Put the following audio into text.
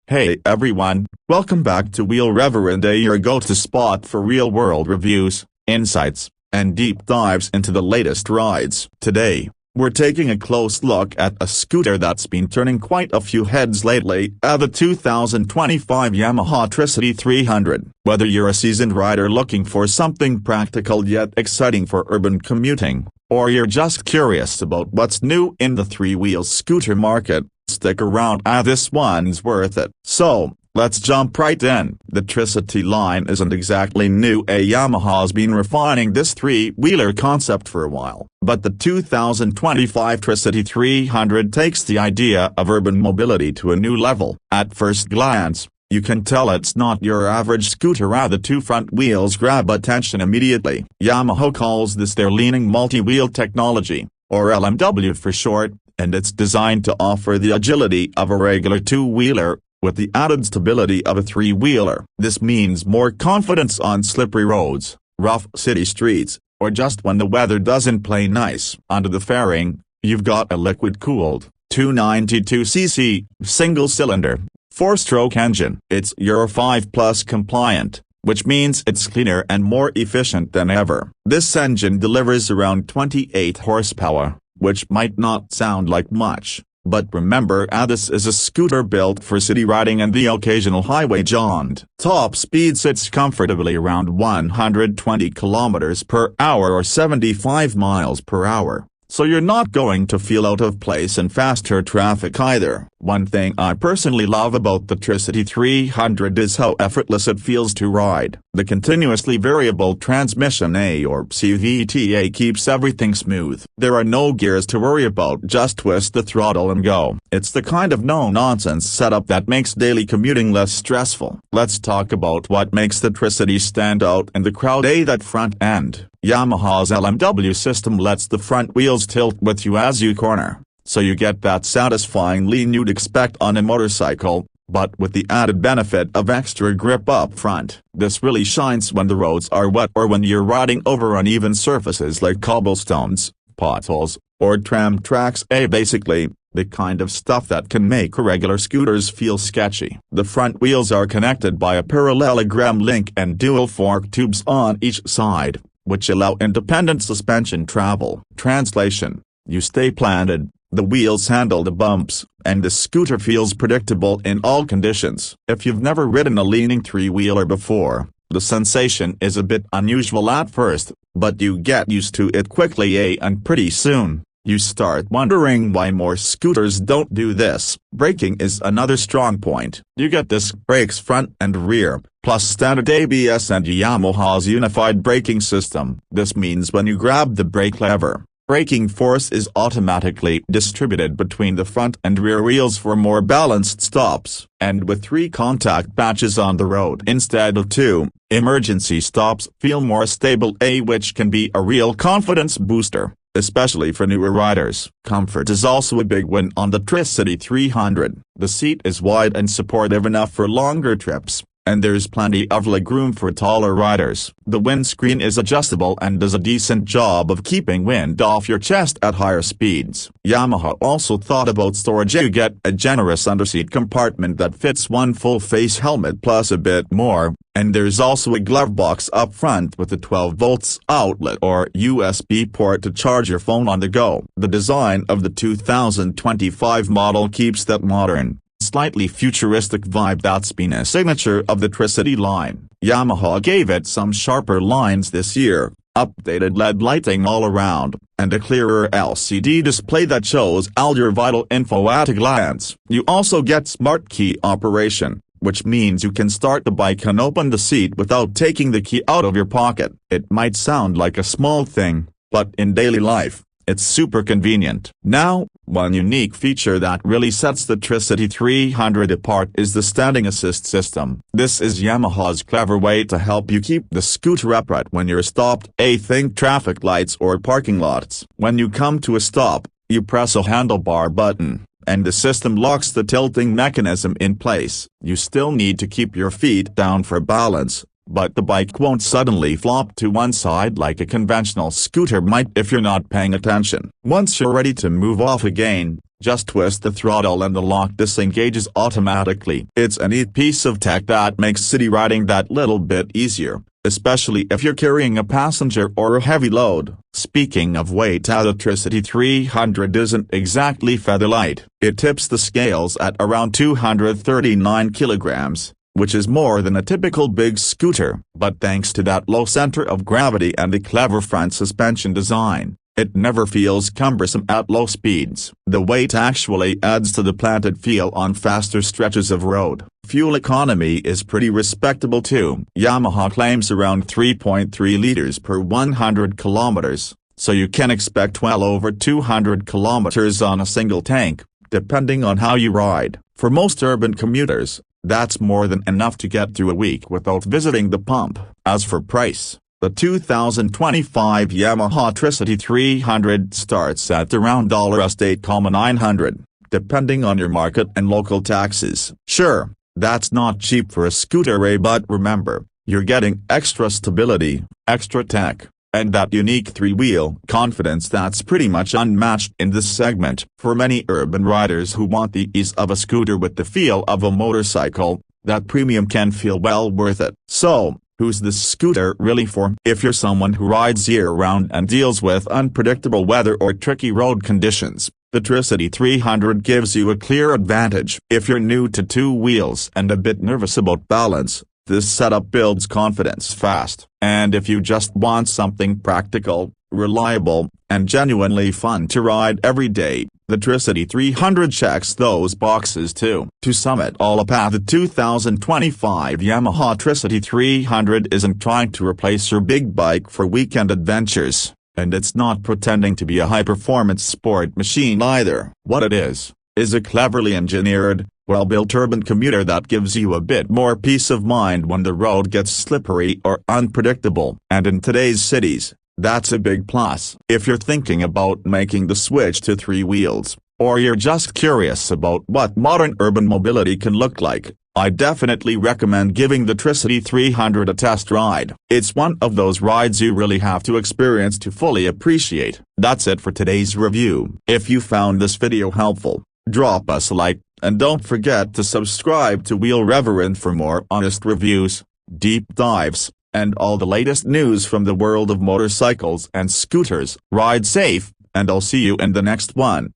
Hey everyone, welcome back to Wheel Reverend, your go-to spot for real-world reviews, insights, and deep dives into the latest rides. Today, we're taking a close look at a scooter that's been turning quite a few heads lately, the 2025 Yamaha Tricity 300. Whether you're a seasoned rider looking for something practical yet exciting for urban commuting, or you're just curious about what's new in the three-wheel scooter market, stick around, this one's worth it. So, let's jump right in. The Tricity line isn't exactly new. Yamaha's been refining this three-wheeler concept for a while, but the 2025 Tricity 300 takes the idea of urban mobility to a new level. At first glance, you can tell it's not your average scooter. The two front wheels grab attention immediately. Yamaha calls this their leaning multi-wheel technology, or LMW for short, and it's designed to offer the agility of a regular two-wheeler, with the added stability of a three-wheeler. This means more confidence on slippery roads, rough city streets, or just when the weather doesn't play nice. Under the fairing, you've got a liquid-cooled, 292cc, single-cylinder, 4-stroke engine. It's Euro 5+ compliant, which means it's cleaner and more efficient than ever. This engine delivers around 28 horsepower, which might not sound like much, but remember, this is a scooter built for city riding and the occasional highway jaunt. Top speed sits comfortably around 120 km/h or 75 miles per hour, so you're not going to feel out of place in faster traffic either. One thing I personally love about the Tricity 300 is how effortless it feels to ride. The continuously variable transmission or CVT keeps everything smooth. There are no gears to worry about, just twist the throttle and go. It's the kind of no-nonsense setup that makes daily commuting less stressful. Let's talk about what makes the Tricity stand out in the crowd. That front end. Yamaha's LMW system lets the front wheels tilt with you as you corner, so you get that satisfying lean you'd expect on a motorcycle, but with the added benefit of extra grip up front. This really shines when the roads are wet or when you're riding over uneven surfaces like cobblestones, potholes, or tram tracks. Basically, the kind of stuff that can make regular scooters feel sketchy. The front wheels are connected by a parallelogram link and dual fork tubes on each side, which allow independent suspension travel. Translation: you stay planted, the wheels handle the bumps, and the scooter feels predictable in all conditions. If you've never ridden a leaning three-wheeler before, the sensation is a bit unusual at first, but you get used to it quickly, and pretty soon, you start wondering why more scooters don't do this. Braking is another strong point. You get disc brakes front and rear, plus standard ABS and Yamaha's unified braking system. This means when you grab the brake lever, braking force is automatically distributed between the front and rear wheels for more balanced stops. And with 3 contact patches on the road instead of 2, emergency stops feel more stable, which can be a real confidence booster, especially for newer riders. Comfort is also a big win on the Tricity 300. The seat is wide and supportive enough for longer trips, and there's plenty of legroom for taller riders. The windscreen is adjustable and does a decent job of keeping wind off your chest at higher speeds. Yamaha also thought about storage. You get a generous underseat compartment that fits one full-face helmet plus a bit more, and there's also a glove box up front with a 12 volts outlet or USB port to charge your phone on the go. The design of the 2025 model keeps that modern, slightly futuristic vibe that's been a signature of the Tricity line. Yamaha gave it some sharper lines this year, updated LED lighting all around, and a clearer LCD display that shows all your vital info at a glance. You also get smart key operation, which means you can start the bike and open the seat without taking the key out of your pocket. It might sound like a small thing, but in daily life, it's super convenient. Now, one unique feature that really sets the Tricity 300 apart is the standing assist system. This is Yamaha's clever way to help you keep the scooter upright when you're stopped. Think traffic lights or parking lots. When you come to a stop, you press a handlebar button, and the system locks the tilting mechanism in place. You still need to keep your feet down for balance, but the bike won't suddenly flop to one side like a conventional scooter might if you're not paying attention. Once you're ready to move off again, Just twist the throttle and the lock disengages automatically. It's a neat piece of tech that makes city riding that little bit easier, especially if you're carrying a passenger or a heavy load. Speaking of weight, the Tricity 300 isn't exactly featherlight. It tips the scales at around 239 kilograms, which is more than a typical big scooter. But thanks to that low center of gravity and the clever front suspension design, it never feels cumbersome at low speeds. The weight actually adds to the planted feel on faster stretches of road. Fuel economy is pretty respectable too. Yamaha claims around 3.3 liters per 100 kilometers, so you can expect well over 200 kilometers on a single tank, depending on how you ride. For most urban commuters, that's more than enough to get through a week without visiting the pump. As for price, the 2025 Yamaha Tricity 300 starts at around $8,900, depending on your market and local taxes. Sure, that's not cheap for a scooter, but remember, you're getting extra stability, extra tech, and that unique three-wheel confidence that's pretty much unmatched in this segment. For many urban riders who want the ease of a scooter with the feel of a motorcycle, that premium can feel well worth it. So, who's this scooter really for? If you're someone who rides year-round and deals with unpredictable weather or tricky road conditions, the Tricity 300 gives you a clear advantage. If you're new to two wheels and a bit nervous about balance, this setup builds confidence fast. And if you just want something practical, reliable, and genuinely fun to ride every day, the Tricity 300 checks those boxes too. To sum it all up, the 2025 Yamaha Tricity 300 isn't trying to replace your big bike for weekend adventures, and it's not pretending to be a high-performance sport machine either. What it is a cleverly engineered, well-built urban commuter that gives you a bit more peace of mind when the road gets slippery or unpredictable. And in today's cities, that's a big plus. If you're thinking about making the switch to three wheels, or you're just curious about what modern urban mobility can look like, I definitely recommend giving the Tricity 300 a test ride. It's one of those rides you really have to experience to fully appreciate. That's it for today's review. If you found this video helpful, drop us a like, and don't forget to subscribe to Wheel Reverend for more honest reviews, deep dives, and all the latest news from the world of motorcycles and scooters. Ride safe, and I'll see you in the next one.